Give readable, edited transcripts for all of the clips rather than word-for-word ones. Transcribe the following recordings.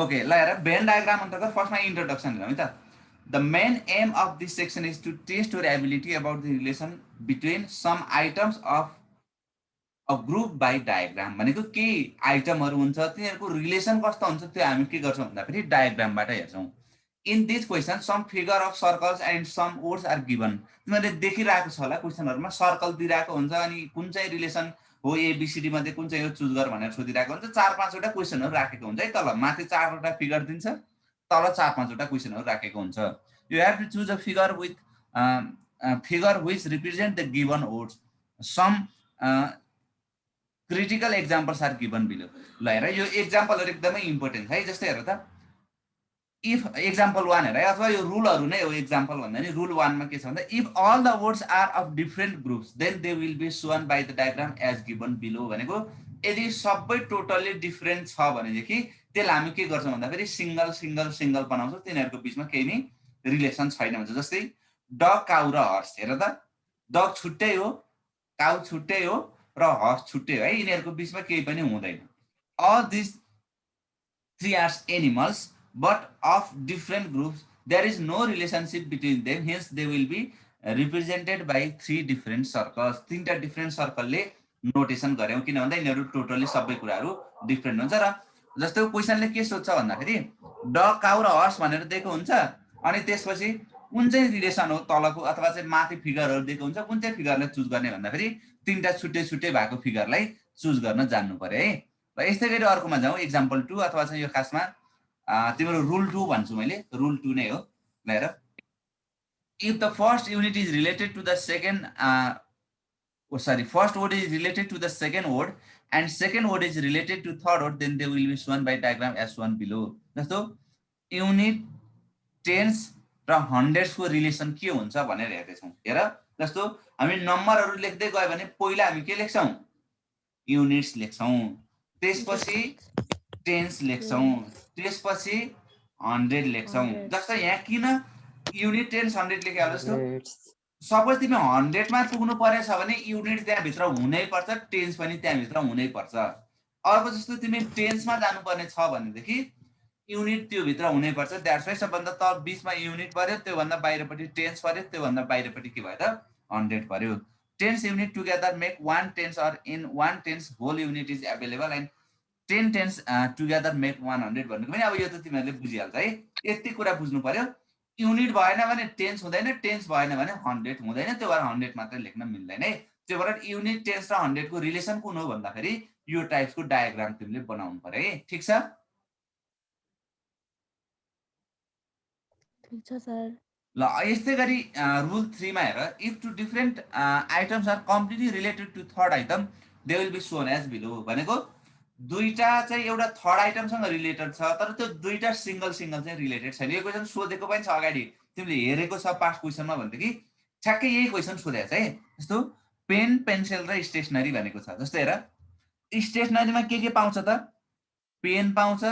Okay ल हेर van diagram अन्तर्गत फर्स्टमा इन्ट्रोडक्सन हेरौँ है त the main aim of this section is to test your ability about the relation between some items of a group by diagram भनेको केही आइटमहरू हुन्छ तिनीहरूको रिलेसन कस्तो हुन्छ त्यो हामी के गर्छौँ भन्दाखेरि डायग्रामबाट हेर्छौँ in this question some figure of circles and some words are given तिमीहरूले देखिरहेको छ होला क्वेसनहरूमा सर्कल दिइरहेको हुन्छ अनि कुन चाहिँ रिलेसन हो एबिसिडी मध्ये कुन चाहिँ हो चुज गर भनेर सोधिरहेको हुन्छ 4-5वटा क्वेसनहरू राखेको हुन्छ है तल माथि 4वटा फिगर दिन्छ तल 4-5वटा क्वेसनहरू राखेको हुन्छ you have to choose a figure with figure which represent the given words some critical examples are given below ल हेर यो एक्जाम्पलहरू एकदमै इम्पोर्टेन्ट छ है जस्तै हेर त इफ एक्जाम्पल 1 हेर अथवा यो रुलहरू नै हो एक्जाम्पल भन्दा नि रुल 1 मा के छ भन्दा if all the words are of different groups then they will be shown by the diagram as given below भनेको यदि सबै टोटल्ली डिफरेन्ट छ भनेदेखि त्यसलाई हामी के गर्छौँ भन्दाखेरि सिंगल सिंगल सिंगल बनाउँछौँ तिनीहरूको बिचमा केही नै रिलेसन छैन भन्छ जस्तै डग काउ र हर्स हेर त डग छुट्टै हो काउ छुट्टै हो र हर्स छुट्टै हो है यिनीहरूको बिचमा केही पनि हुँदैन all this three are animals but of different groups there is no relationship between them hence they will be represented by 3 different circles तीनटा डिफरेन्ट सर्कलले नोटेसन गर्यौं किन भन्दा यिनीहरू टोटली सबै कुराहरू डिफरेन्ट हुन्छ र जस्तो क्वेशनले के सोध्छ भन्दाखेरि डग काउ र हर्स भनेर दिएको हुन्छ अनि त्यसपछि कुन चाहिँ रिलेसन हो तलको अथवा चाहिँ माथि फिगरहरू दिएको हुन्छ कुन चाहिँ फिगरलाई चुज गर्ने भन्दाखेरि तीनटा छुट्टै छुट्टै भएको फिगरलाई चुज गर्न जान्नु पर्यो है र यस्तै गरी अर्कोमा जाउँ एक्जाम्पल 2 अथवा चाहिँ यो खासमा तिम्रो रुल 2 भन्छु मैले रुल 2 नै हो ल हेर if the first unit is related to the second first word is related to the second word and second word is related to third word then they will be shown by diagram as shown below जस्तो unit tense र hundreds को relation के हुन्छ भनेर हेर्दै छौं हेर जस्तो हामी नम्बरहरू लेख्दै गयो भने पहिला हामी के लेख्छौं युनिट्स लेख्छौं त्यसपछि टेन्स लेख्छौं त्यसपछि 100 लेख्छौं जस्तो यहाँ किन युनिट टेन्स 100 लेखे होला जस्तो सपोज तिमी 100 मा पुग्नु परेछ भने युनिट त्यहाँ भित्र हुनै पर्छ टेन्स पनि त्यहाँ भित्र हुनै पर्छ अर्को जस्तो तिमी टेन्स मा जानु पर्ने छ भनेदेखि युनिट त्यो भित्र हुनै पर्छ दैट्स व्हाई सबभन्दा त बीचमा युनिट पर्यो त्यो भन्दा बाहिरपट्टि टेन्स पर्यो त्यो भन्दा बाहिरपट्टि के भयो त 100 पर्यो tens unit together make one tense or in one tense whole unit is available and 10 tense together make 100 भन्नुको पनि अब यो त तिमीहरूले बुझिहाल्छ है यति कुरा बुझ्नु पर्यो युनिट भएन भने टेन्स हुँदैन टेन्स भएन भने 100 हुँदैन त्यो भएर 100 मात्र लेख्न मिल्दैन है त्यो भएर युनिट टेन्स र 100 को रिलेसन कुन हो भन्दाखेरि यो टाइपको डायग्राम तिमीले बनाउनु पर्यो है ठीक छ ठीक छ सर ल यस्तै गरी रुल 3 मा हेर if two different items are completely related to third item they will be shown as below भनेको दुईटा चाहिँ एउटा थर्ड आइटमसँग रिलेटेड छ तर त्यो दुईटा सिंगल सिंगल चाहिँ रिलेटेड छैन यो क्वेसन सोधेको पनि छ अगाडि तिमीले हेरेको छ पास्ट क्वेसनमा भनेदेखि ठ्याक्कै यही क्वेसन सोधेको छ है जस्तो पेन पेन्सिल र स्टेसनरी भनेको छ जस्तो हेर स्टेसनरीमा के पाउँछ त पेन पाउँछ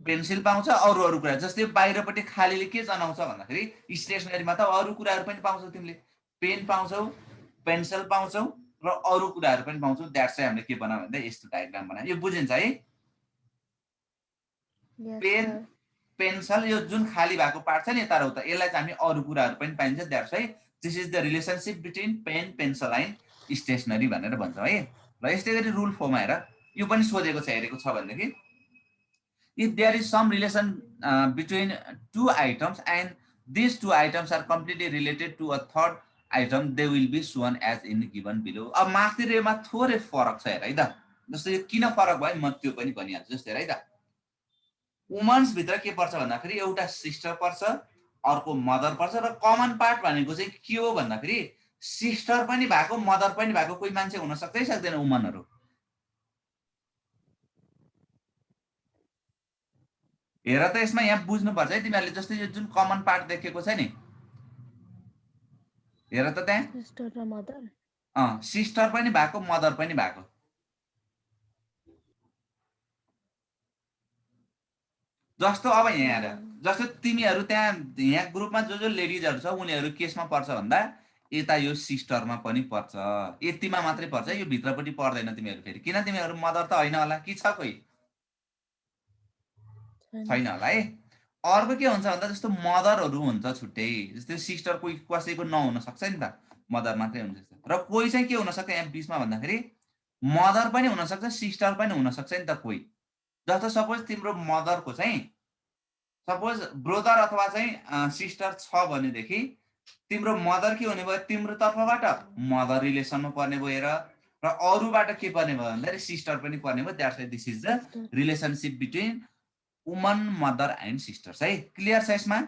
पेन्सिल पाउँछ अरु अरु कुरा जस्तै बाहिरपट्टि खालीले के जनाउँछ भन्दाखेरि स्टेसनरीमा त अरु कुराहरु पनि पाउँछौ तिमीले पेन पाउँछौ पेन्सिल पाउँछौ र अरु कुराहरु पनि पाउँछौ दैट्स व्हाई हामीले के बनायो भन्दा यस्तो डायग्राम बनायो यो बुझिन्छ है पेन पेन्सिल यो जुन खाली भएको पार्ट छ नि यता र उता यसलाई चाहिँ हामी अरु कुराहरु पनि पाइन्छ that's why this is the relationship between pen pencil and stationery भनेर भन्छौ है ल यस्तै गरी रुल 4 मा हेर यो पनि सोधेको छ हेरेको छ भनेदेखि if there is some relation between two items and these two items are completely related to a third item they will be shown as in given below अब माथि रेमा थोरै फरक छ हेर है त जस्तो यो किन फरक भयो म त्यो पनि भनिहाल्छु जस्तो हेर है त वुमन्स भित्र के पर्छ भन्दाखेरि एउटा सिस्टर पर्छ अर्को मदर पर्छ र कमन पार्ट भनेको चाहिँ के हो भन्दाखेरि सिस्टर पनि भएको मदर पनि भएको कोही मान्छे हुन सक्दै सक्दैन वुमनहरु हेर त यसमा यहाँ बुझ्नु पर्छ है तिमीहरुले जस्तै यो जुन कमन पार्ट देखेको छ नि हेर त त्यहाँ सिस्टर र मदर सिस्टर पनि भएको मदर पनि भएको जस्तो अब यहाँ हेर जस्तो तिमीहरु त्यहाँ यहाँ ग्रुपमा जो लेडीजहरु छ उनीहरु केसमा पर्छ भन्दा यता यो सिस्टरमा पनि पर्छ यतिमा मात्रै पर्छ यो भित्रपट्टि पर्दैन तिमीहरु फेरि किन तिमीहरु मदर त हैन होला कि छ कोही छैन होला है। अर्को के हुन्छ भन्दा जस्तो मदरहरू हुन्छ छुट्टै, जस्तै सिस्टर कोही कसैको नहुन सक्छ नि त, मदर मात्रै हुन्छ। र कोही चाहिँ के हुनसक्छ यहाँ बिचमा भन्दाखेरि मदर पनि हुनसक्छ सिस्टर पनि हुनसक्छ नि त कोही। जस्तो सपोज तिम्रो मदरको चाहिँ सपोज ब्रदर अथवा चाहिँ सिस्टर छ भनेदेखि तिम्रो मदर के हुने भयो, तिम्रो तर्फबाट मदर रिलेसनमा पर्ने भयो हेर, र अरूबाट के पर्ने भयो भन्दाखेरि सिस्टर पनि पर्ने भयो। That's why this is the relationship between woman mother and sisters है। क्लियर छ यसमा?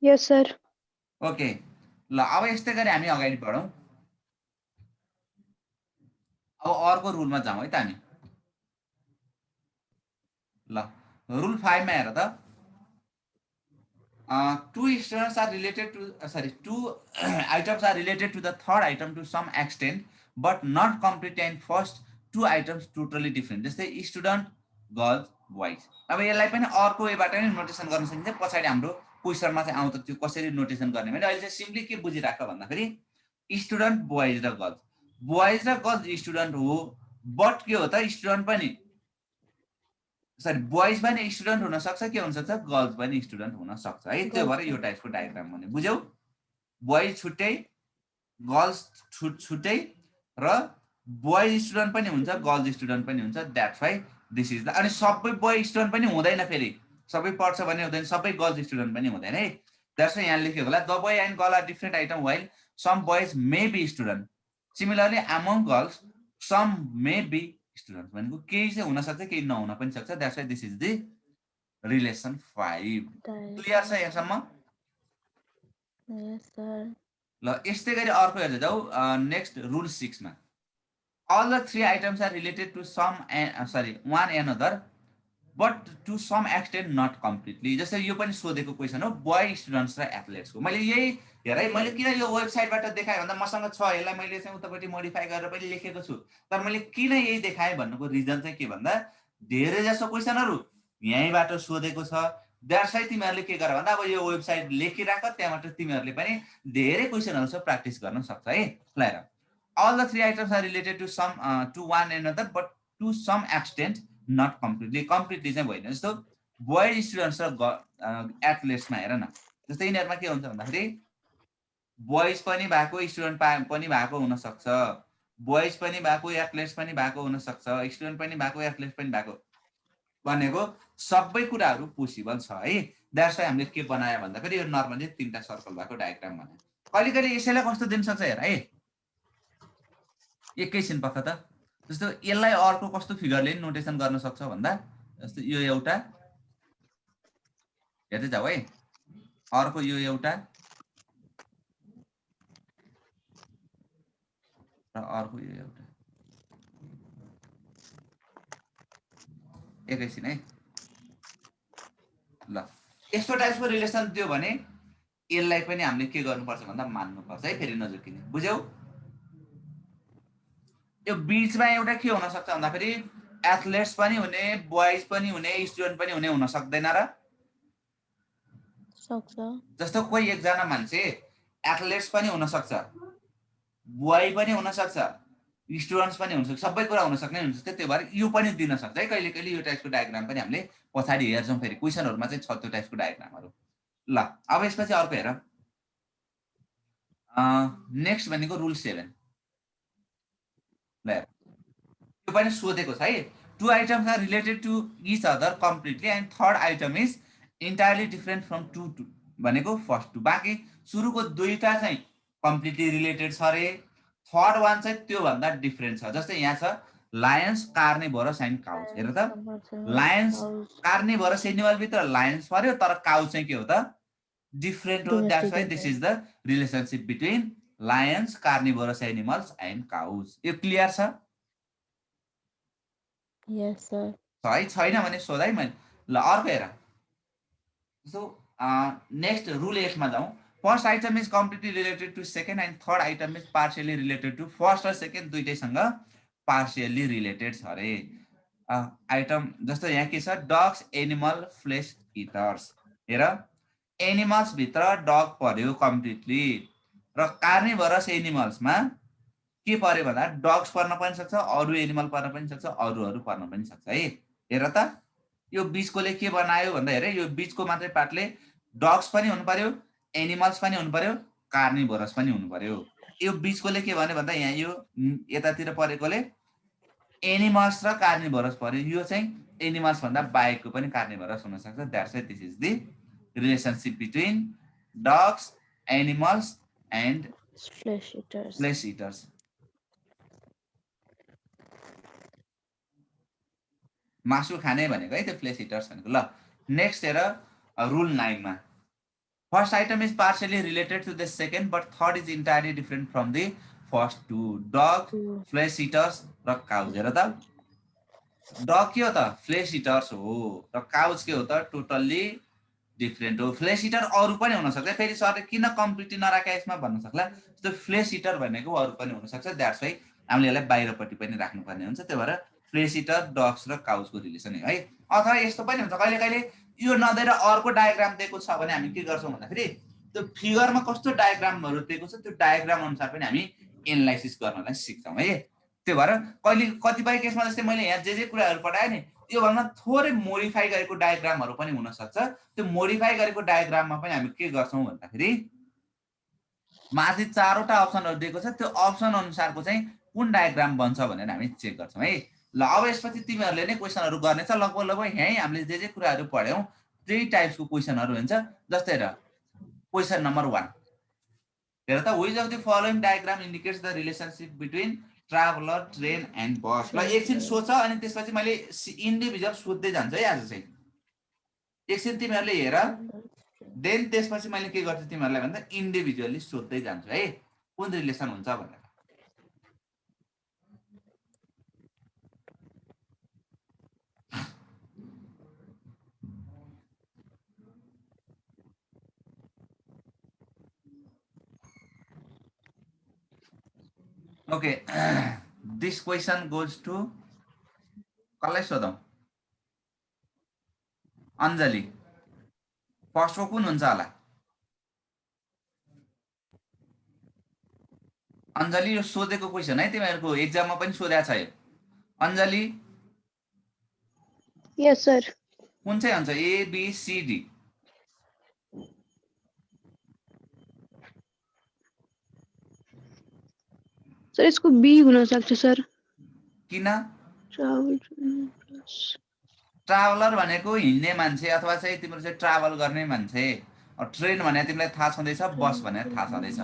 यस सर। ओके ल अब यस्तै गरी हामी अगाडि बढौँ। अब अर्को रुलमा जाउँ है त हामी। ल रुल 5 मा हेर त, two students are related to two items are related to the third item to some extent but not complete and first two items totally different। जस्तै स्टुडेन्ट गर्ल्स बोइज। अब यसलाई पनि अर्को वेबाट नै नोटेसन गर्न सकिन्छ। पछाडि हाम्रो क्वेसनमा चाहिँ आउँछ त्यो कसरी नोटेसन गर्ने भने अहिले चाहिँ सिम्पली के बुझिराख भन्दाखेरि स्टुडेन्ट बोइज र गर्ल्स, बोइज र गर्ल्स स्टुडेन्ट हो, बट के हो त स्टुडेन्ट पनि सरी बोइज पनि स्टुडेन्ट हुन सक्छ, के हुन सक्छ गर्ल्स पनि स्टुडेन्ट हुन सक्छ है। त्यो भएर यो टाइपको डायग्राम भने बुझ्यौ, बोइज छुट्टै गर्ल्स छुट्टै र बोइज स्टुडेन्ट पनि हुन्छ गर्ल्स स्टुडेन्ट पनि हुन्छ। That's why this is the. अनि सबै बोय स्टुडेन्ट पनि हुँदैन, फेरि सबै पढ्छ भने हुँदैन, सबै गर्ल्स स्टुडेन्ट पनि हुँदैन है। द्याट्स वाइ यहाँ लेखेको होला the boy and girl are different item while some boys may be student similarly among girls some may be student. भनेको केही चाहिँ हुन सक्छ केही नहुन पनि सक्छ। That's why this is the relation 5। Clear छ यहाँसम्म? Yes sir. ल यस्तै गरी अर्को हेर्दै जाऊ। नेक्स्ट रुल 6 मा all the three items are related to one another but to some extent not completely। जस्तै यो पनि सोधेको क्वेसन हो बोय स्टुडेन्ट्स र एथलेट्सको। मैले यही हेर है, मैले किन यो वेबसाइटबाट देखाएँ भन्दा मसँग छ, यसलाई मैले चाहिँ उतापट्टि मोडिफाई गरेर पनि लेखेको छु। तर मैले किन यही देखाएँ भन्नुको रिजन चाहिँ के भन्दा धेरै जसो क्वेसनहरू यहीँबाट सोधेको छ। द्याट्स वाइ तिमीहरूले के गर भन्दा अब यो वेबसाइट लेखिराख, त्यहाँबाट तिमीहरूले पनि धेरै क्वेसनहरू छ प्र्याक्टिस गर्न सक्छ है। ल हेर, all the three items are related to one another but to some extent not completely। completely चाहिँ भएन। जस्तो बोय स्टुडेन्ट्स र एथलेट्समा हेर न, जस्तै यिनीहरूमा के हुन्छ भन्दाखेरि बोइज पनि भएको स्टुडेन्ट पनि भएको हुनसक्छ, बोइज पनि भएको एथलेट्स पनि भएको हुनसक्छ, स्टुडेन्ट पनि भएको एथलेट्स पनि भएको, भनेको सबै कुराहरू पोसिबल छ है। द्याट्स वाइ हामीले के बनायो भन्दाखेरि यो नर्मली 3टा सर्कल भएको डायग्राम बनायो। कहिले कहिले यसैलाई कस्तो दिन सक्छ हेर है, एकैछिन पक्का त। जस्तो यसलाई अर्को कस्तो फिगरले नोटेसन गर्न सक्छ भन्दा जस्तो यो एउटा हेर्दै जाऊ है, अर्को यो एउटा र अर्को यो एउटा। एकैछिन है। ल यस्तो टाइपको रिलेसन दियो भने यसलाई पनि हामीले के गर्नुपर्छ भन्दा मान्नुपर्छ है, फेरि नझुकिने। बुझ्यौ? यो बीचमा एउटा के हुन सक्छ भन्दाखेरि एथलेट्स पनि हुने, बोइज पनि हुने, स्टुडेन्ट पनि हुने हुन सक्दैन र? सक्छ। जस्तो कोही एकजना मान्छे एथलेट्स पनि हुन सक्छ, बोय पनि हुन सक्छ, स्टुडेन्ट्स पनि हुन सक्छ, सबै कुरा हुन सक्ने हुन्छ। त्यो भएर यो पनि दिन सक्छ है कहिले कहिले। यो टाइपको डायग्राम पनि हामीले पछाडि हेर्छौँ, फेरि क्वेसनहरुमा चाहिँ छ त्यो टाइपको डायग्रामहरु। ल अब यसपछि अर्को हेर, नेक्स्ट भनेको रुल 7। ल यो पनि सोधेको छ है, two items are related to each other completely and third item is entirely different from two भनेको फर्स्ट टु। बाँकी सुरुको दुईटा चाहिँ कम्प्लिटली रिलेटेड छ रे, थर्ड वान चाहिँ त्यो भन्दा डिफरेन्ट छ। जस्तै यहाँ छ लायन्स, कार्निभोरस एन्ड काउज। हेर त, लायन्स कार्निभोरस एनिमल भित्र लायन्स पर्यो, तर काउ चाहिँ के हो त डिफरेन्ट हो। That's why this is the relationship between lions, carnivorous animals and cows. यो क्लियर छ? Yes sir. है छैन भने सोध है मैले। ल अर्को हेर, सो नेक्स्ट रुल 8 मा जाउँ। First item is completely related to second and third item is partially related to first र सेकेन्ड, दुईटैसँग पार्शियली रिलेटेड छ रे। आइटम जस्तो यहाँ के छ, डग्स, एनिमल, फ्लेश इटर्स। हेर, एनिमल्स भित्र डग पर्यो कम्प्लिटली, र कार्निभरस एनिमल्समा के पर्यो भन्दा डग्स पर्न पनि सक्छ, अरू एनिमल पर्न पनि सक्छ, अरूहरू पर्न पनि सक्छ है। हेर त यो बीचकोले के बनायो भन्दा हेरे यो बीचको मात्रै पार्टले डग्स पनि हुनु पर्यो, एनिमल्स पनि हुनु पर्यो, कार्निभोरस पनि हुनु पर्यो। यो बीचकोले के भन्यो भन्दा यहाँ यो यतातिर परेकोले एनिमल्स र कार्निभोरस पर्यो। यो चाहिँ एनिमल्स भन्दा बाहेकको पनि कार्निभोरस हुन सक्छ। That's why this is the relationship between dogs, animals and Flesh eaters. Flesh eaters. मासु खाने भनेको है त्यो फ्लेश इटर्स भनेको। ल नेक्स्ट हेर रुल 9 मा first item is partially related to the second but third is entirely different from the first two. Dog, flesh eaters र काउज। हेर त डग के हो त फ्लेश इटर्स हो र काउज के हो त टोटल्ली डिफरेन्ट हो। फ्लेश इटर अरू पनि हुन सक्छ। फेरि सरले किन कम्प्लिटली नराखे यसमा भन्न सक्ला, त्यो फ्लेश इटर भनेको अरू पनि हुन सक्छ। द्याट्स वाइ हामीले यसलाई बाहिरपट्टि पनि राख्नुपर्ने हुन्छ। त्यही भएर फ्लेश इटर, डग्स र काउजको रिलेसन है। अथवा यस्तो पनि हुन्छ कहिले कहिले यो नदिएर अर्को डायग्राम दिएको छ भने हामी के गर्छौँ भन्दाखेरि त्यो फिगरमा कस्तो डायग्रामहरू दिएको छ त्यो डायग्राम अनुसार पनि हामी एनालाइसिस गर्नलाई सिक्छौँ है। त्यो भएर कहिले कतिपय केसमा जस्तै मैले यहाँ जे कुराहरू पढाएँ नि योभन्दा थोरै मोडिफाई गरेको डायग्रामहरू पनि हुन सक्छ। त्यो मोडिफाई गरेको डायग्राममा पनि हामी के गर्छौँ भन्दाखेरि माथि 4वटा अप्सनहरू दिएको छ, त्यो अप्सन अनुसारको चाहिँ कुन डायग्राम बन्छ भनेर हामी चेक गर्छौँ है। ल अब यसपछि तिमीहरूले नै क्वेसनहरू गर्नेछ। लगभग यहीँ हामीले जे कुराहरू पढ्यौँ त्यही टाइप्सको क्वेसनहरू हुन्छ। जस्तै हेर क्वेसन नम्बर 1 हेर त which of the following diagram indicates the relationship between traveller, train and bus. ल एकछिन सोच अनि त्यसपछि मैले इन्डिभिजुअल सोध्दै जान्छु है आज चाहिँ। एकछिन तिमीहरूले हेर देन त्यसपछि मैले के गर्छु तिमीहरूलाई भन्दा इन्डिभिजुअली सोध्दै जान्छु है कुन रिलेसन हुन्छ भनेर। Okay, this question goes to कसलाई सोधौं? अञ्जली। फर्स्टको कुन हुन्छ होला? अञ्जली यो सोधेको क्वेसन है तिमीहरूको एक्जाममा पनि सोधेको छ यो। Anjali Yes, sir. कुन चाहिँ हुन्छ A B C D? Sir इसको बी होना सक्छ सर। किन? ट्राभल ट्राभलर भनेको हिँड्ने मान्छे अथवा चाहिँ तिम्रो चाहिँ ट्राभल गर्ने मान्छे। ट्रेन भने तिमीलाई थाहा छँदैछ, बस भने थाहा छँदैछ।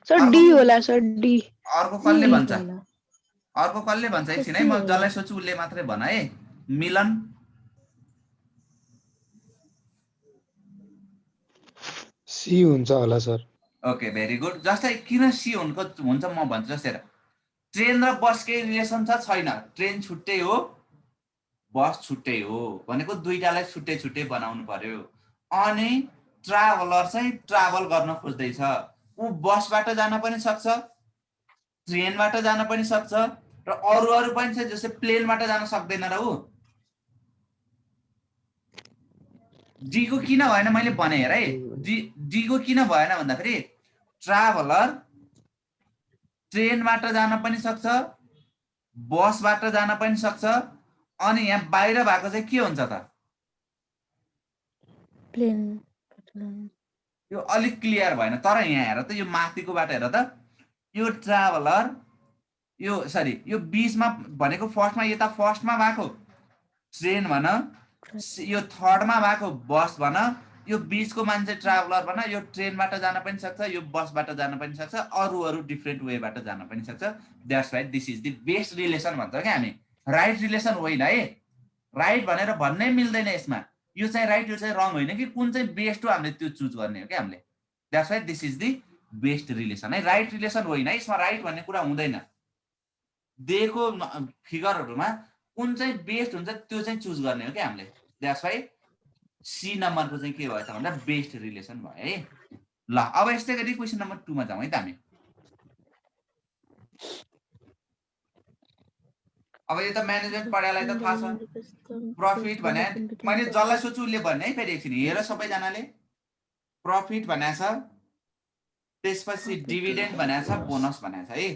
सर डी होला सर डी। अर्को कसले भन्छ? अर्को कसले भन्छ? एकछिन है म जसलाई सोच्छु उसले मात्रै भन है। मिलन सी हुन्छ होला सर। Okay very good. जस्तै किन सी हुन्छ म भन्छु। जस्तै ट्रेन र बस केही रिलेसन छ छैन? ट्रेन छुट्टै हो, बस छुट्टै हो भनेको दुईटालाई छुट्टै छुट्टै बनाउनु पर्यो। अनि ट्राभलर चाहिँ ट्राभल गर्न खोज्दैछ, ऊ बसबाट जान पनि सक्छ, ट्रेनबाट जान पनि सक्छ र अरू पनि छ जस्तै प्लेनबाट जान सक्दैन र ऊ। डी को किन भएन मैले भने हेर है। डी को किन भएन भन्दाखेरि ट्राभलर ट्रेनबाट जान पनि सक्छ, बसबाट जान पनि सक्छ, अनि यहाँ बाहिर भएको चाहिँ के हुन्छ त? प्लेन। यो अलिक क्लियर भएन। तर यहाँ हेर त यो माथिकोबाट हेर त यो ट्राभलर यो सरी यो बीचमा भनेको फर्स्टमा यता फर्स्टमा भएको ट्रेन भन, यो थर्डमा भएको बस भन, यो बीचको मान्छे ट्राभलर भन, यो ट्रेनबाट जान पनि सक्छ, यो बसबाट जान पनि सक्छ, अरू डिफ्रेन्ट वेबाट जान पनि सक्छ। That's why this is the best relation भन्छ क्या हामी। राइट रिलेसन होइन है। राइट भनेर भन्नै मिल्दैन यसमा। यो चाहिँ राइट यो चाहिँ रङ होइन कि कुन चाहिँ बेस्ट हो हामीले त्यो चुज गर्ने हो क्या हामीले। That's why this is the best relation है। राइट रिलेसन होइन है, यसमा राइट भन्ने कुरा हुँदैन। दिएको फिगरहरूमा कुन चाहिँ बेस्ट हुन्छ त्यो चाहिँ चुज गर्ने हो क्या हामीले। द्याट्स वाइ सी नम्बरको चाहिँ के भयो त भन्दा बेस्ट रिलेसन भयो है। ल अब यस्तै गरी क्वेसन नम्बर 2 मा जाउँ है त हामी। अब यो त म्यानेजमेन्ट पढाएलाई त थाहा छ। प्रफिट भने मैले जसलाई सोच्छु उसले भन्ने है। फेरि एकछिन हेर सबैजनाले प्रफिट भनेको छ त्यसपछि Okay, डिभिडेन्ड भनेको छ, बोनस भनेको छ है।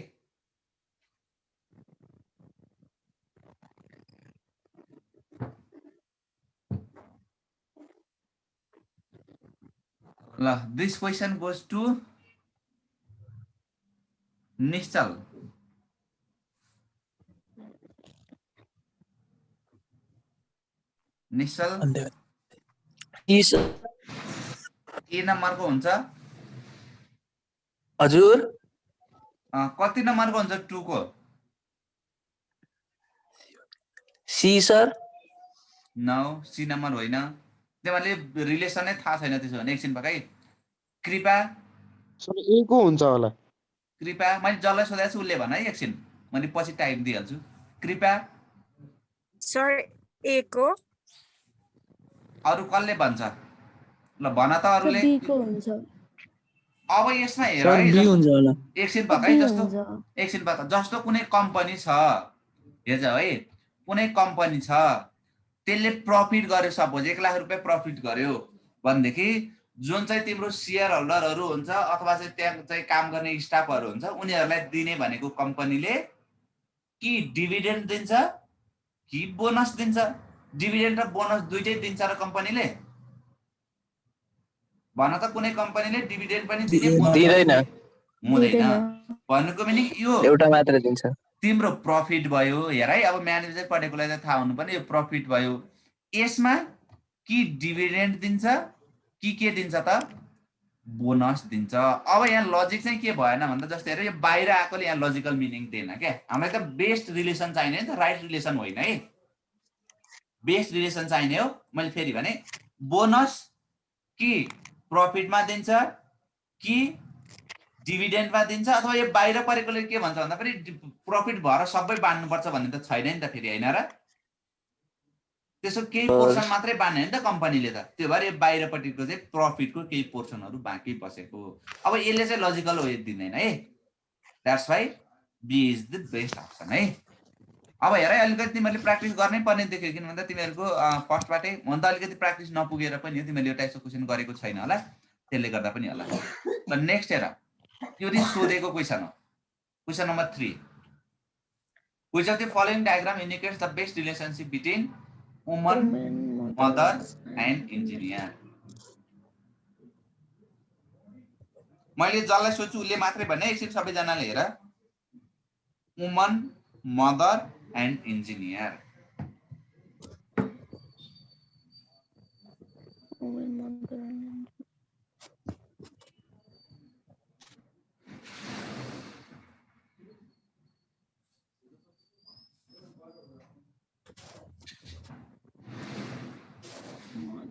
ल this question goes to Nishchal. Nishchal A नम्बरको हुन्छ, हजुर कति नम्बरको हुन्छ 2 को? C sir. नौ, सी नम्बर होइन। तिमीहरूले रिलेसनै थाहा छैन त्यसो भने एकछिन पकाइ। कृपा सर ए को हुन्छ होला। कृपा मैले जसलाई सोधेको छु उसले भन है एकछिन, मैले पछि टाइम दिइहाल्छु। कृपा सर ए को। अरू कसले भन्छ? ल भन त सर अरूले। बी को हुन्छ। अब यसमा हेर सर है, बी हुन्छ होला। एकछिन सर पकाइ। बी जस्तो हुन्छ। एकछिन पका, जस्तो कुनै कम्पनी छ, हेर्छ है, कुनै कम्पनी छ त्यसले प्रफिट गर्यो, सपोज 1 लाख रुपियाँ प्रफिट गर्यो भनेदेखि जुन चाहिँ तिम्रो सेयर होल्डरहरू हुन्छ अथवा चाहिँ त्यहाँ चाहिँ काम गर्ने स्टाफहरू हुन्छ उनीहरूलाई दिने भनेको कम्पनीले कि डिभिडेन्ड दिन्छ कि बोनस दिन्छ? डिभिडेन्ड र बोनस दुइटै दिन्छ र कम्पनीले? भन त, कुनै कम्पनीले डिभिडेन्ड पनि दिने, बोनस पनि दिँदैन। दिने? हुँदैन। दिँदैन। भन्नुको मिनिङ यो एउटा मात्र दिन्छ। तिम्रो प्रफिट भयो। हेर है, अब म्यानेजर पढेकोलाई त थाहा हुनुपर्ने, यो प्रफिट भयो। यसमा कि डिभिडेन्ड दिन्छ कि के दिन्छ त? बोनस दिन्छ। अब यहाँ लजिक चाहिँ के भएन भन्दा, जस्तै हेर, यो बाहिर आएकोले यहाँ लजिकल मिनिङ दिएन क्या। हामीलाई त बेस्ट रिलेसन चाहिने नि त, राइट रिलेसन होइन है। बेस्ट रिलेसन चाहिने हो। मैले फेरि भने बोनस कि प्रफिटमा दिन्छ कि डिभिडेन्डमा दिन्छ, अथवा यो बाहिर परेकोले के भन्छ भन्दा फेरि प्रफिट भएर सबै बाँड्नुपर्छ भन्ने त छैन नि त फेरि, होइन र? त्यसो केही पोर्सन मात्रै बाँड्ने नि त कम्पनीले त। त्यो भएर यो बाहिरपट्टिको चाहिँ प्रफिटको केही पोर्सनहरू बाँकी बसेको। अब यसले चाहिँ लजिकल हो दिँदैन है। That's why B is the best option है। अब हेर है, अलिकति तिमीहरूले प्र्याक्टिस गर्नै पर्ने देख्यो, किन भन्दा तिमीहरूको फर्स्टबाटै हुन त अलिकति प्र्याक्टिस नपुगेर पनि हो, तिमीहरूले एउटा यस्तो क्वेसन गरेको छैन होला, त्यसले गर्दा पनि होला। ल नेक्स्ट हेर, यो नि सोधेको क्वेसन हो। Question number 3, which of the following diagram indicates the best relationship between woman, mother and engineer? मैले जसलाई सोध्छु उसले मात्रै भने, एकछिन सबैजनाले हेर। Woman, mother and engineer.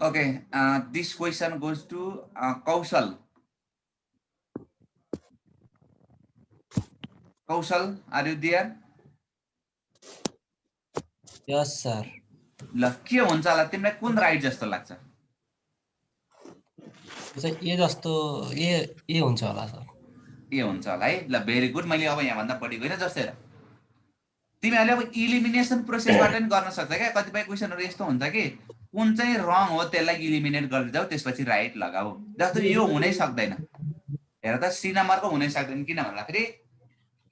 Okay, this question goes to Kaushal. Kaushal, are you there? Yes, sir. ल के हुन्छ होला, तिमीलाई कुन राइट जस्तो लाग्छ? ए जस्तो ए हुन्छ होला सर। ए हुन्छ होला है। ल भेरी गुड। मैले अब यहाँ भन्दा बढी गएन। जस्तै तिमीहरूले अब इलिमिनेसन प्रोसेसबाट पनि गर्न सक्छ क्या। कतिपय क्वेसनहरू यस्तो हुन्छ कि कुन चाहिँ रङ हो त्यसलाई इलिमिनेट गर्दै जाऊ, त्यसपछि राइट लगाऊ। जस्तो यो हुनै सक्दैन। हेर त, सी नम्बरको हुनै सक्दैन। किन भन्दाखेरि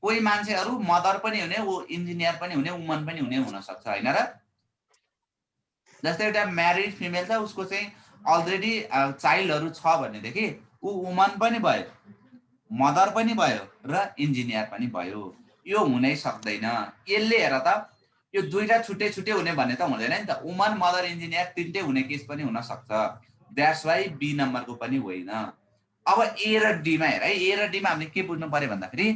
कोही मान्छेहरू मदर पनि हुने, इन्जिनियर पनि हुने, वुमन पनि हुने हुनसक्छ, होइन र? जस्तै एउटा म्यारिड फिमेल छ, उसको चाहिँ अलरेडी चाइल्डहरू छ भनेदेखि ऊ वुमन पनि भयो, मदर पनि भयो र इन्जिनियर पनि भयो। यो हुनै सक्दैन। यसले हेर त, यो दुईटा छुट्टै छुट्टै हुने भन्ने त हुँदैन नि त। वुमन, मदर, इन्जिनियर तिनटै हुने केस पनि हुन सक्छ। द्याट्स वाइ बी नम्बरको पनि होइन। अब ए र डीमा हेर है, ए र डीमा हामीले के बुझ्नु पर्यो भन्दाखेरि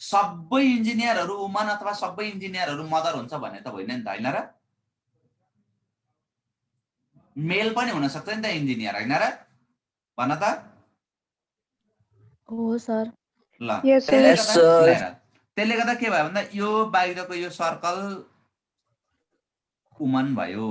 सबै इन्जिनियरहरू वुमन अथवा सबै इन्जिनियरहरू मदर हुन्छ भन्ने त होइन नि त, होइन र? मेल पनि हुन सक्छ नि त इन्जिनियर, होइन र? भन त। हो सर। ल Yes, sir. त्यसले गर्दा के भयो भन्दा यो बाहिरको यो सर्कल वुमन भयो,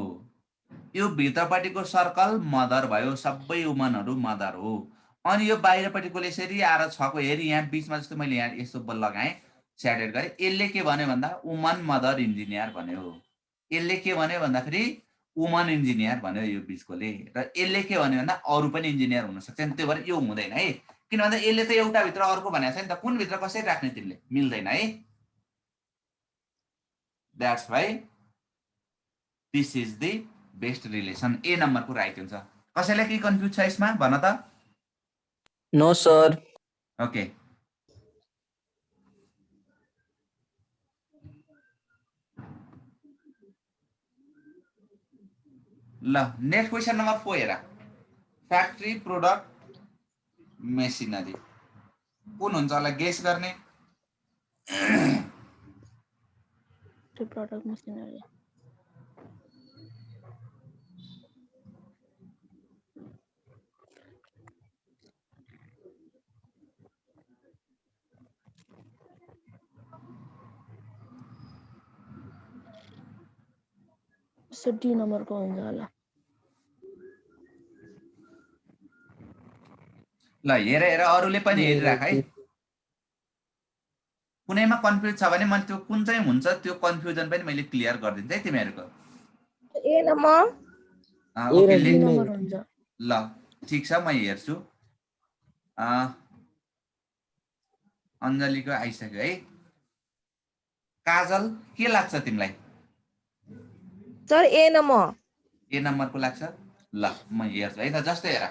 यो भित्रपट्टिको सर्कल मदर भयो। सबै वुमनहरू मदर हो। अनि यो बाहिरपट्टिकोले यसरी आएर छको हेरी, यहाँ बिचमा जस्तो मैले यहाँ यस्तो लगाएँ, स्याडेड गरेँ। यसले के भन्यो भन्दा वुमन, मदर, इन्जिनियर भन्यो। यसले के भन्यो भन्दाखेरि वुमन इन्जिनियर भन्यो यो बिचकोले र यसले के भन्यो भन्दा अरू पनि इन्जिनियर हुन सक्छ नि, त्यो भएर यो हुँदैन है, किन भन्दा यसले त एउटा भित्र अर्को भनेको छ नि त, कुन भित्र कसरी राख्ने तिमीले, मिल्दैन है। That's why this is the best relation, a नम्बरको राइट हुन्छ। कसैलाई के कन्फ्युज छ यसमा भन त? No sir. ओके ल नेक्स्ट क्वेसन नम्बर 4 हेर, फ्याक्ट्री प्रोडक्ट मेसिनरी कुन हुन्छ होला गेस गर्ने? प्रोडक्ट मसिनरी सो डी नम्बरको हुन्छ होला। ल हेर हेर अरूले पनि हेरिराख है, कुनैमा कन्फ्युज छ भने मैले त्यो कुन चाहिँ हुन्छ त्यो कन्फ्युजन पनि मैले क्लियर गरिदिन्छु है तिमीहरूको। ए नम्बर ओके ए डी र नम्बर हुन्छ। ल ठिक छ म हेर्छु। अञ्जलीको आइसक्यो है। काजल के लाग्छ तिमीलाई? सर ए नम्बर। ए नम्बरको लाग्छ? ल म हेर्छु है त। जस्तै हेर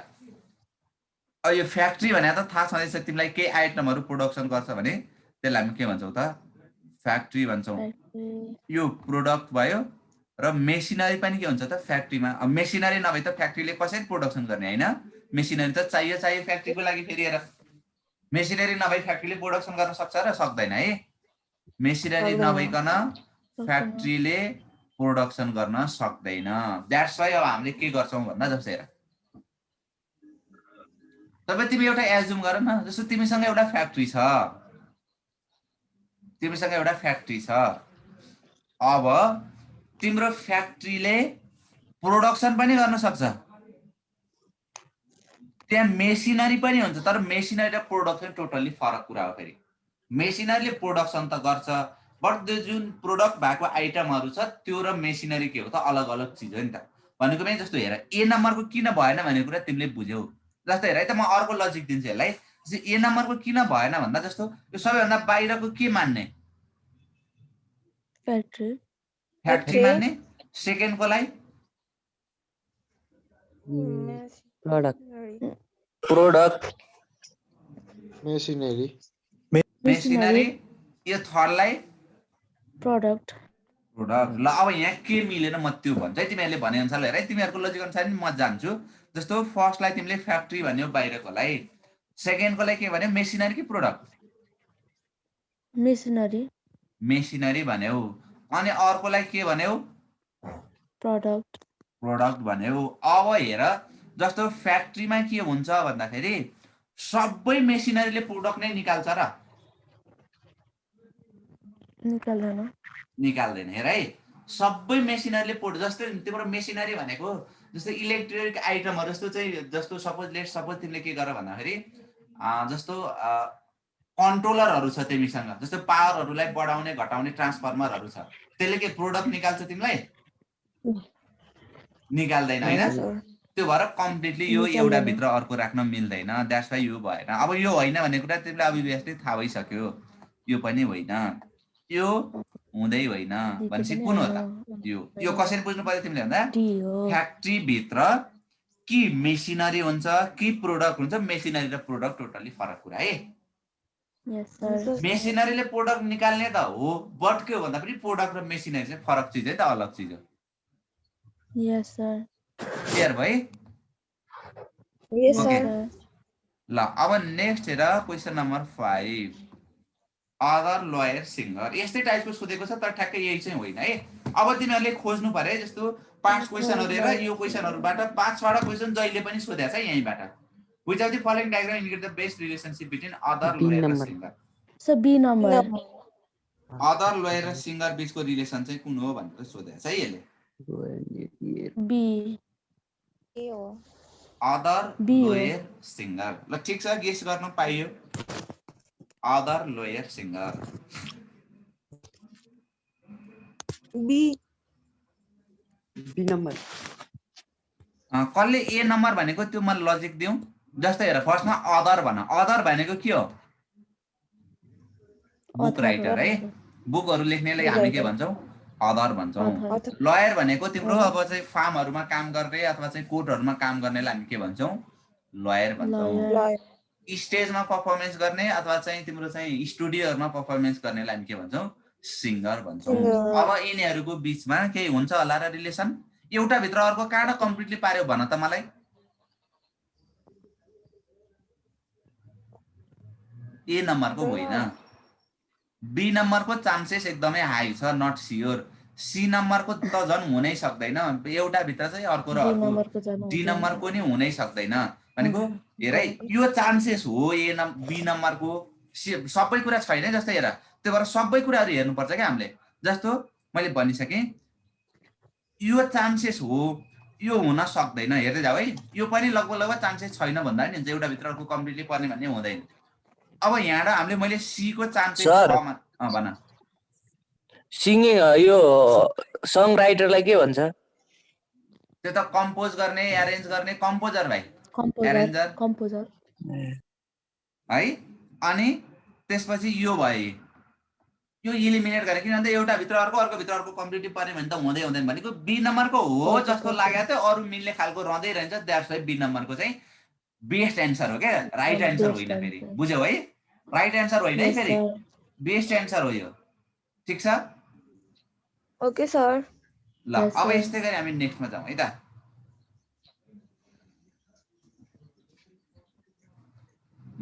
यो फ्याक्ट्री भने त थाहा छँदैछ तिमीलाई, केही आइटमहरू प्रोडक्सन गर्छ भने त्यसलाई हामी के भन्छौँ त? फ्याक्ट्री भन्छौँ। यो प्रोडक्ट भयो र मेसिनरी पनि के हुन्छ त फ्याक्ट्रीमा। मेसिनरी नभए त फ्याक्ट्रीले कसरी प्रोडक्सन गर्ने होइन, मेसिनरी त चाहियो फ्याक्ट्रीको लागि। फेरि हेर मेसिनरी नभए फ्याक्ट्रीले प्रोडक्सन गर्न सक्छ र सक्दैन है? मेसिनरी नभइकन फ्याक्ट्रीले प्रोडक्सन गर्न सक्दैन। द्याट्स वाइ अब हामीले के गर्छौँ भन्दा जस्तो हेर तपाईँ तिमी एउटा एज्युम गर न, जस्तो तिमीसँग एउटा फ्याक्ट्री छ, तिमीसँग एउटा फ्याक्ट्री छ, अब तिम्रो फ्याक्ट्रीले प्रोडक्सन पनि गर्न सक्छ, त्यहाँ मेसिनरी पनि हुन्छ, तर मेसिनरी र प्रोडक्सन टोटल्ली फरक कुरा हो। फेरि मेसिनरीले प्रोडक्सन त गर्छ, बट त्यो जुन प्रोडक्ट भएको आइटमहरू छ त्यो र मेसिनरी के हो त अलग अलग चिज हो नि त। भनेको पनि जस्तो हेर ए नम्बरको किन भएन भन्ने कुरा तिमीले बुझ्यौ। जस्तो हेर है त म अर्को लजिक दिन्छु यसलाई। ए नम्बरको किन भएन भन्दा जस्तो यो सबैभन्दा बाहिरको के मान्ने? फ्याक्ट्री मान्ने। सेकेन्डको लागि प्रोडक्ट मेसिनरी, यो थर्डलाई प्रोडक्ट। ल अब यहाँ के मिलेन म त्यो भन्छु है, तिमीहरूले भने अनुसार हेर है, तिमीहरूको लजिक अनुसार नि म जान्छु। जस्तो फर्स्टलाई तिमीले फ्याक्ट्री भन्यौ बाहिरकोलाई, सेकेन्डकोलाई के भन्यौ मेसिनरी कि प्रोडक्ट? मेसिनरी भन्यौ, अनि अर्कोलाई के भन्यौ? प्रोडक्ट भन्यौ। अब हेर जस्तो फ्याक्ट्रीमा के हुन्छ भन्दाखेरि सबै मेसिनरीले प्रोडक्ट नै निकाल्छ र? निकाल्दैन। हेर है सबै मेसिनरीले जस्तै तिम्रो मेसिनरी भनेको जस्तो इलेक्ट्रिक आइटमहरू जस्तो चाहिँ, जस्तो सपोज तिमीले के गर भन्दाखेरि जस्तो कन्ट्रोलरहरू छ तिमीसँग, जस्तो पावरहरूलाई बढाउने घटाउने ट्रान्सफर्मरहरू छ, त्यसले के प्रोडक्ट निकाल्छ तिमीलाई? निकाल्दैन होइन? त्यो भएर कम्प्लिटली यो एउटा भित्र अर्को राख्न मिल्दैन। द्याट्स वाइ यो भएन। अब यो होइन भन्ने कुरा तिमीलाई अभियसली थाहा भइसक्यो, यो पनि होइन, यो हुँदै होइन भनेपछि कुन हो त? यो कसरी बुझ्नु पर्यो तिमीले भन्दा फ्याक्ट्री भित्र कि मेसिनरी हुन्छ कि प्रोडक्ट हुन्छ, मेसिनरी र प्रोडक्ट टोटल्ली फरक कुरा है। मेसिनरीले प्रोडक्ट निकाल्ने त हो, बट के हो भन्दा पनि प्रोडक्ट र मेसिनरी चाहिँ फरक चिज है त, अलग चिज हो। क्लियर भयो? ल अब नेक्स्ट हेर question number 5, other lawyer singer. यस्तै टाइपको सोधेको छ तर ठ्याक्कै यही चाहिँ होइन है। अब तिमीहरूले खोज्नु पर्यो है, जस्तो पास्ट क्वेसनहरू हेर, यो क्वेसनहरूबाट 5-6 क्वेसन जहिले पनि सोधेको छ यहीँबाट। Which of the following diagram indicate the best relationship between other lawyer र singer? अदर लोयर र सिङ्गर बिचको रिलेसन चाहिँ कुन हो भनेर सोधेको छ है यसले। Other lawyer singer. ल ठिक छ, गेस गर्न पाइयो। Other lawyer singer B number कसले ए नम्बर भनेको त्यो म लजिक दिउँ जस्तै हेर फर्स्टमा अदर भन अदर भनेको के हो बुक Author, राइटर है बुकहरू लेख्नेलाई हामी के भन्छौँ अदर भन्छौँ author, लयर भनेको तिम्रो अब चाहिँ फार्महरूमा काम गर्ने अथवा चाहिँ कोर्टहरूमा काम गर्नेलाई हामी के भन्छौँ लयर भन्छौँ lawyer, स्टेजमा पर्फर्मेन्स गर्ने अथवा चाहिँ तिम्रो चाहिँ स्टुडियोहरूमा पर्फर्मेन्स गर्नेलाई हामी के भन्छौँ सिङ्गर भन्छौँ Singer. अब यिनीहरूको बिचमा केही हुन्छ होला र रिलेसन एउटा भित्र अर्को कहाँ कम्प्लिटली पार्यो भन त मलाई ए नम्बरको होइन बी नम्बरको चान्सेस एकदमै हाई छ नट स्योर सी नम्बरको त झन् हुनै सक्दैन एउटा भित्र चाहिँ अर्को र D अर्को number को जानु डी हुँदैन। नम्बरको नि हुनै सक्दैन भनेको हेर है यो चान्सेस हो बी नम्बरको सबै कुरा छैन है जस्तै हेर त्यो भएर सबै कुराहरू हेर्नुपर्छ क्या हामीले जस्तो मैले भनिसकेँ यो चान्सेस हो यो हुन सक्दैन हेर्दै जाऊ है यो पनि लगभग लगभग चान्सेस छैन भन्दा नि हुन्छ एउटा भित्र अर्को कम्प्लिटली पर्ने भन्ने हुँदैन अब यहाँबाट हामीले मैले सी को चान्सेस Sir. छ भन सिङ्गिङ यो सङ राइटरलाई के भन्छ त्यो त कम्पोज गर्ने एरेन्ज गर्ने कम्पोजर भाइ Composer, Arranger. composer, है अनि त्यसपछि यो भयो यो इलिमिनेट गरे किनभने एउटा भित्र अर्को कम्प्लिटली पर्ने भने त हुँदै हुँदैन भनेको बी नम्बरको हो जस्तो लागेको थियो अरू मिल्ने खालको रहँदै रहन्छ द्याट्स वाइ बी नम्बरको चाहिँ बेस्ट एन्सर हो क्या राइट एन्सर Best होइन फेरि answer. बुझ्यौ है राइट एन्सर होइन है yes फेरि sir, बेस्ट एन्सर हो यो ठिक छ Okay, sir. ल Yes, अब sir. यस्तै गरी हामी नेक्स्टमा जाउँ है त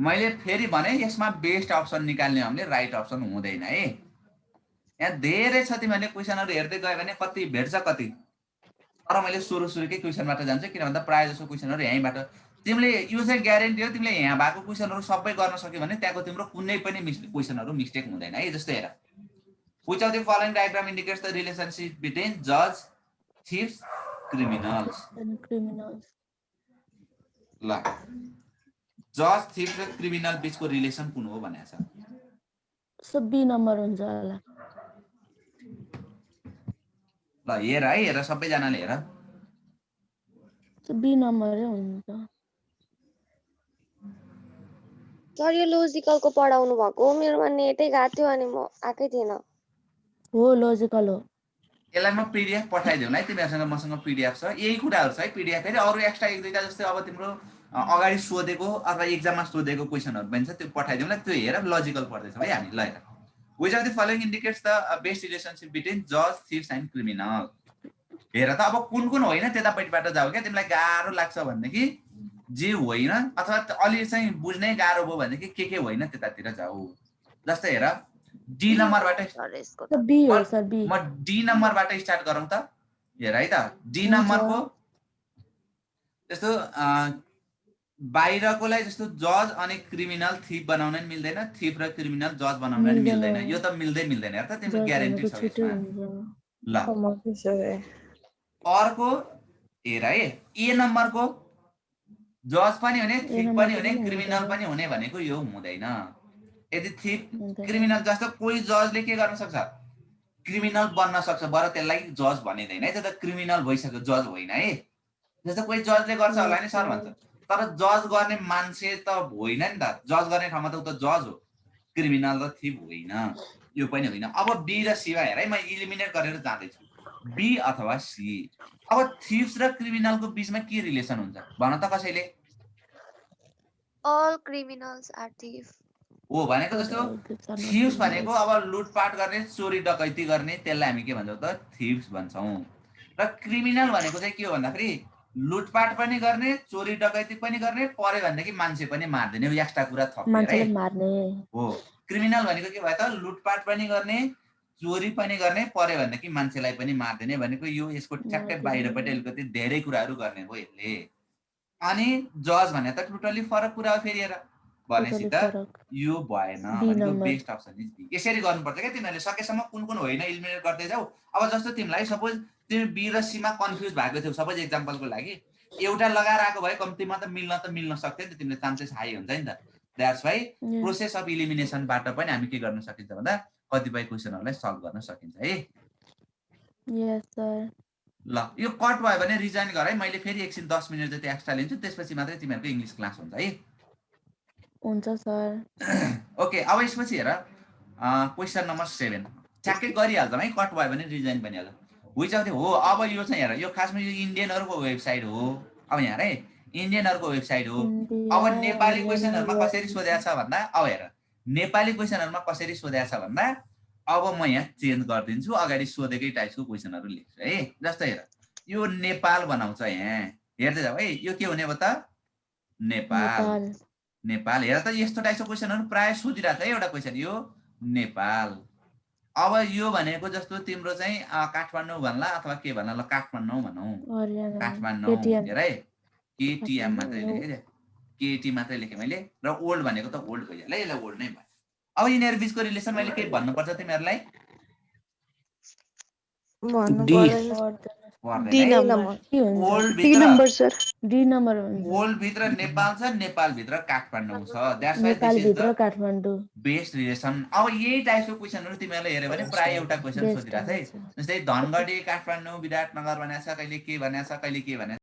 मैले फेरि भने यसमा बेस्ट अप्सन निकाल्ने हो हामीले राइट अप्सन हुँदैन है यहाँ धेरै छ तिमीहरूले क्वेसनहरू हेर्दै गयो भने कति भेट्छ कति तर मैले सुरुकै क्वेसनबाट जान्छु किन भन्दा प्रायः जसो क्वेसनहरू यहीँबाट तिमीले यो चाहिँ ग्यारेन्टी हो तिमीले यहाँ भएको क्वेसनहरू सबै गर्न सक्यो भने त्यहाँको तिम्रो कुनै पनि क्वेसनहरू मिस्टेक हुँदैन है जस्तै हेर which of the following diagram indicates the relationship between judge thieves criminals and criminals. ल जज थिफ र क्रिमिनल बिचको रिलेसन कुन हो भनेको छ So B number हुन्छ होला। ल हेर है हेर सबैजनाले हेर So B number हुन्छ। सर यो लोजिकलको पढाउनु भएको मेरोमा नेटै गएको थियो अनि म आएकै थिएन हो लजिकल हो। यसलाई म पीडीएफ पठाइदेऊ है तिमीहरुसँग मसँग पीडीएफ छ यही कुराहरु छ है पीडीएफ फेरि अरु एक्स्ट्रा एक दुईटा जस्तै अब तिम्रो अगाडि सोधेको अथवा एक्जाममा सोधेको क्वेशनहरु पनि छ त्यो पठाइदेऊ ल त्यो हेर लजिकल पढ्दैछौ है हामी ल हेर which of the following indicates the best relationship between judge thieves and criminal हेर त अब कुन कुन होइन त्यतापट्टिबाट जाऊ क्या तिमीलाई गाह्रो लाग्छ भनेदेखि जे होइन अथवा अलि चाहिँ बुझ्नै गाह्रो भयो भनेदेखि के होइन त्यतातिर जाऊ जस्तै हेर डी नम्बरबाट सर यसको So B हो सर B। म डी नम्बरबाट स्टार्ट गरौँ त हेर है त डी नम्बरको जस्तो बाहिरकोलाई जस्तो जज अनि क्रिमिनल थिप बनाउन नि मिल्दैन थिप र क्रिमिनल जज बनाउन नि मिल्दैन यो त मिल्दैन हेर त तिम्रो ग्यारेन्टी छ यसमा ल अर्को हेर है ए नम्बरको जज पनि हुने थिप पनि हुने क्रिमिनल पनि हुने भनेको यो हुँदैन यदि थिप क्रिमिनल जस्तो कोही जजले के गर्न सक्छ क्रिमिनल बन्न सक्छ बर त्यसलाई जज भनिदैन है त्यो त क्रिमिनल भइसक्यो जज होइन है जस्तो कोही जजले गर्छ होला नि सर भन्छ तर जज गर्ने मान्छे त होइन नि त जज गर्ने ठाउँमा त उ त जज हो क्रिमिनल र थिप होइन यो पनि होइन अब बी र सी मा हेर है म इलिमिनेट गरेर जाँदैछु बी अथवा सी अब थिप्स र क्रिमिनलको बीचमा के रिलेसन हुन्छ भन त कसैले all criminals are thief हो भनेको जस्तो थिप्स भनेको अब लुटपाट गर्ने चोरी डकैती गर्ने त्यसलाई हामी के भन्छौँ त थिप्स भन्छौँ र क्रिमिनल भनेको चाहिँ के हो भन्दाखेरि लुटपाट पनि गर्ने चोरी डकैती पनि गर्ने परे भनेदेखि मान्छे पनि मार्दिने एक्स्ट्रा कुरा थपेर मान्छेले मार्ने हो क्रिमिनल भनेको के भयो त लुटपाट पनि गर्ने चोरी पनि गर्ने परे भनेदेखि मान्छेलाई पनि मार्दिने भनेको यो यसको ठ्याक्कै बाहिरपट्टि अलिकति धेरै कुराहरू गर्ने हो यसले अनि जज भने त टोटली फरक कुरा हो फेरि हेर भनेपछि त यो भएन भनेको बेस्ट अप्सन इज बी यसरी गर्नुपर्छ क्या तिमीहरूले सकेसम्म कुन कुन होइन इलिमिनेट गर्दै जाऊ अब जस्तो तिमीलाई सपोज तिमी बी र सी मा कन्फ्युज भएको थियौ सपोज एक्जाम्पलको लागि एउटा लगाएर आएको भए कम्तीमा त मिल्न सक्थ्यो नि त तिमीले चान्सेस हाई हुन्छ नि त द्याट्स वाइ प्रोसेस अफ इलिमिनेसनबाट पनि हामी के गर्न सकिन्छ भन्दा कतिपय क्वेसनहरूलाई सल्भ गर्न सकिन्छ है यस सर ल यो कट भयो भने रिजाइन गर है, मैले फेरि एकछिन 10 मिनट जति एक्स्ट्रा लिन्छु, त्यसपछि मात्रै तिमीहरूको इङ्ग्लिस क्लास हुन्छ है। हुन्छ सर। ओके, अब यसपछि हेर क्वेसन नम्बर 7 ठ्याक्कै गरिहाल्छौँ है, कट भयो भने रिजाइन पनि हाल्छ। विच अफ द हो, अब यो चाहिँ हेर, यो खासमा यो इन्डियनहरूको वेबसाइट हो। अब यहाँ है इन्डियनहरूको वेबसाइट हो। अब नेपाली क्वेसनहरुमा कसरी सोधेको छ भन्दा, अब हेर नेपाली क्वेसनहरुमा कसरी सोधेको छ भन्दा, अब म यहाँ चेन्ज गरिदिन्छु, अगाडि सोधेकै टाइपको क्वेसनहरु लेख्छु है। जस्तै हेर यो नेपाल बनाउँछ, यहाँ हेर्दै जाऊ है, यो के हुने भयो त नेपाल। नेपाल हेर त, यस्तो टाइपको क्वेसनहरु प्राय सोधिरहेको छ है। एउटा क्वेसन यो नेपाल। अब यो भनेको जस्तो तिम्रो चाहिँ काठमाडौँ भन्ला अथवा के भन्ला, ल काठमाडौँ भनौँ, काठमाडौँ हेर है, केटीएम मात्रै लेखेँ, केटी मात्रै लेखेँ मैले, र ओल्ड भनेको त ओल्ड भइहाल्यो है, यसलाई ओल्ड नै भयो। अब यिनीहरु बीचको रिलेसन मैले के भन्नुपर्छ तिमीहरुलाई? भन्नु पर्दैन D number old D number sir D number हुन्छ। ओल्ड भित्र नेपाल छ, नेपाल भित्र काठमाडौँ छ, that's why Nepal this is भित्र द काठमाडौँ बेस्ट रिलेसन। अब यही टाइपको क्वेसनहरु तिमीहरुले हेर्यो भने प्राय एउटा क्वेसन सोधिरहेछ है। जस्तै धनगढी, काठमाडौँ, विराटनगर भनेको छ, कहिले के भनेको छ, कहिले के भनेको छ।